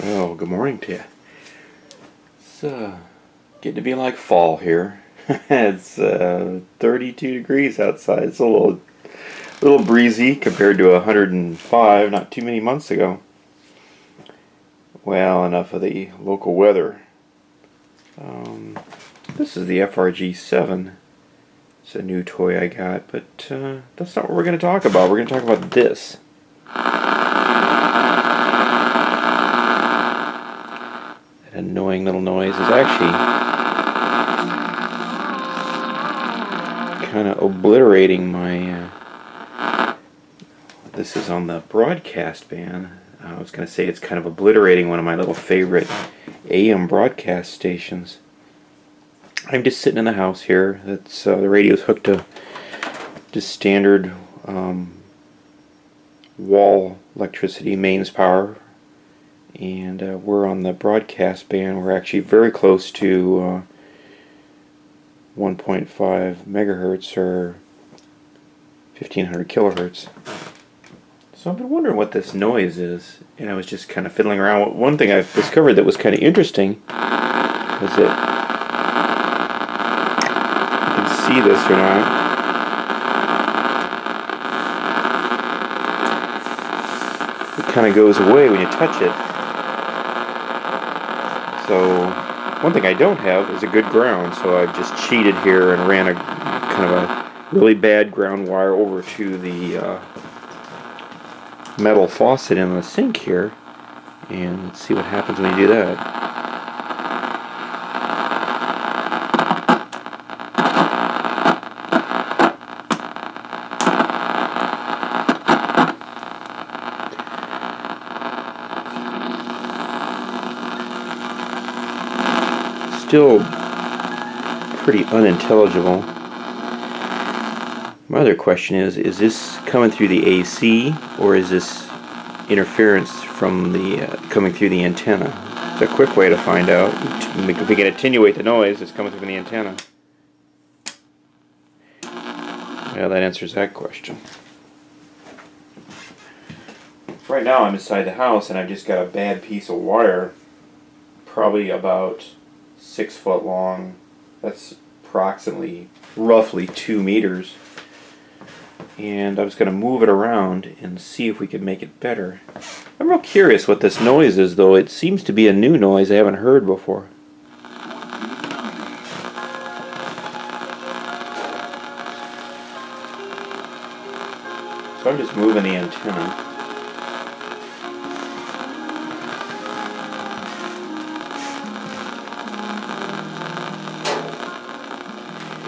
Well, good morning to you. It's getting to be like fall here. It's 32 degrees outside. It's a little breezy compared to 105 not too many months ago. Well, enough of the local weather. This is the FRG-7. It's a new toy I got, but that's not what we're going to talk about. We're going to talk about this. That annoying little noise is actually kind of obliterating my... this is on the broadcast band. I was going to say it's kind of obliterating one of my little favorite AM broadcast stations. I'm just sitting in the house here. That's the radio's hooked to just standard wall electricity, mains power, and we're on the broadcast band. We're actually very close to 1.5 megahertz or 1500 kilohertz. So I've been wondering what this noise is, and I was just kind of fiddling around. One thing I've discovered that was kind of interesting was that, you can see this or not, it kind of goes away when you touch it. So one thing I don't have is a good ground, so I've just cheated here and ran a kind of a really bad ground wire over to the metal faucet in the sink here, and let's see what happens when you do that. Still pretty unintelligible. My other question is this coming through the AC, or is this interference from the coming through the antenna? It's a quick way to find out. If we can attenuate the noise that's coming through the antenna. Yeah, that answers that question. Right now I'm inside the house and I've just got a bad piece of wire, probably about 6 foot long. That's approximately, roughly 2 meters. And I was going to move it around and see if we could make it better. I'm real curious what this noise is, though. It seems to be a new noise I haven't heard before. So I'm just moving the antenna.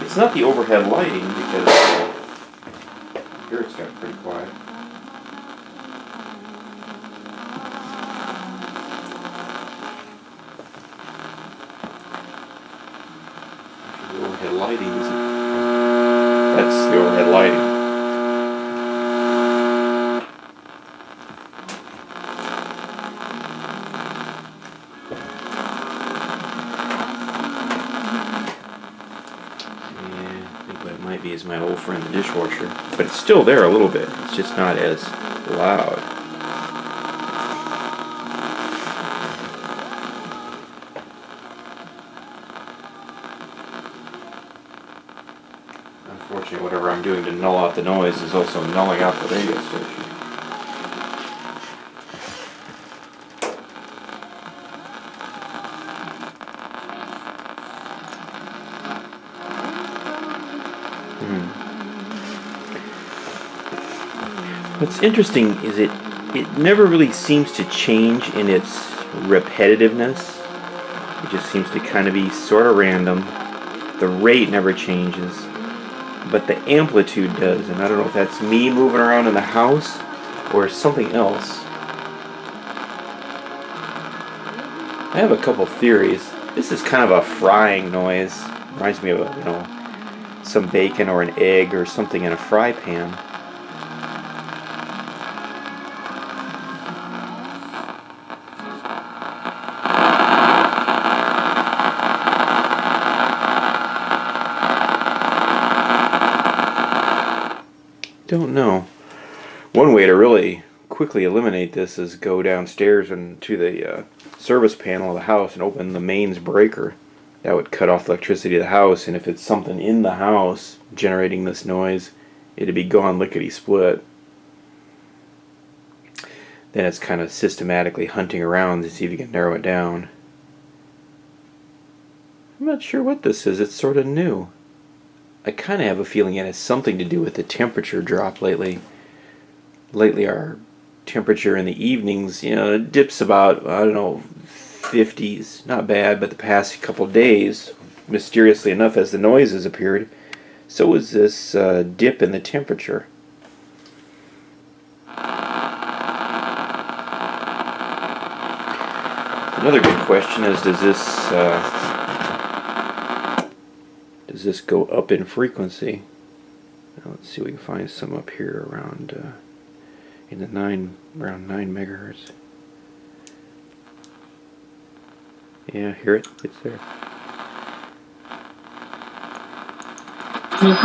It's not the overhead lighting, because here it's got pretty quiet. The overhead lighting isn't... that's the overhead lighting. Might be as my old friend the dishwasher, but it's still there a little bit. It's just not as loud. Unfortunately, whatever I'm doing to null out the noise is also nulling out the radio station. What's interesting is it never really seems to change in its repetitiveness. It just seems to kind of be sort of random. The rate never changes, but the amplitude does, and I don't know if that's me moving around in the house or something else. I have a couple theories. This is kind of a frying noise. Reminds me of, some bacon or an egg or something in a fry pan. Don't know. One way to really quickly eliminate this is go downstairs and to the service panel of the house and open the mains breaker. That would cut off the electricity to the house, and if it's something in the house generating this noise, it'd be gone lickety-split. Then it's kind of systematically hunting around to see if you can narrow it down. I'm not sure what this is. It's sort of new. I kind of have a feeling it has something to do with the temperature drop lately. Lately our temperature in the evenings, it dips about, 50s. Not bad, but the past couple days, mysteriously enough, as the noises appeared, so was this dip in the temperature. Another good question is, does this go up in frequency? Now, let's see if we can find some up here around around 9 megahertz. Yeah, hear it? It's there. That's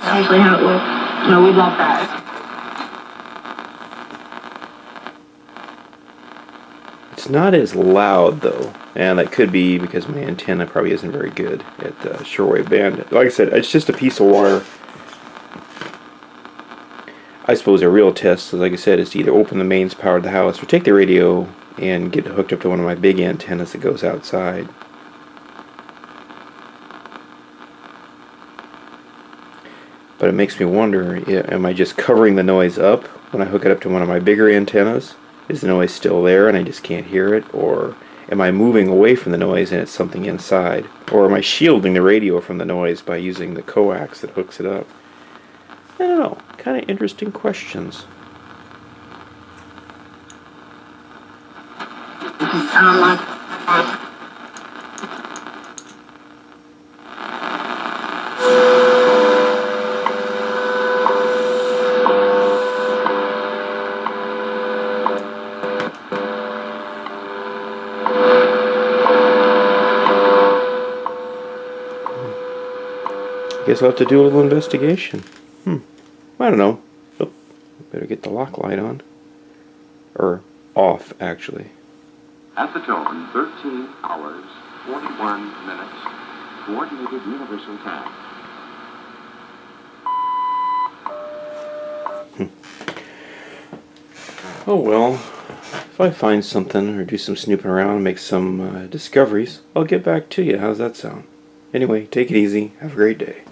actually how it works. No, we love that. It's not as loud though, and that could be because my antenna probably isn't very good at the shortwave band. Like I said, it's just a piece of wire. I suppose a real test, like I said, is to either open the mains power of the house or take the radio and get it hooked up to one of my big antennas that goes outside. But it makes me wonder, am I just covering the noise up when I hook it up to one of my bigger antennas? Is the noise still there and I just can't hear it? Or am I moving away from the noise and it's something inside? Or am I shielding the radio from the noise by using the coax that hooks it up? I don't know. Kind of interesting questions. Guess I'll have to do a little investigation. I don't know. Oh, better get the lock light on. Or off, actually. At the tone, 13 hours, 41 minutes. Coordinated Universal Time. Oh well. If I find something or do some snooping around and make some discoveries, I'll get back to you. How's that sound? Anyway, take it easy. Have a great day.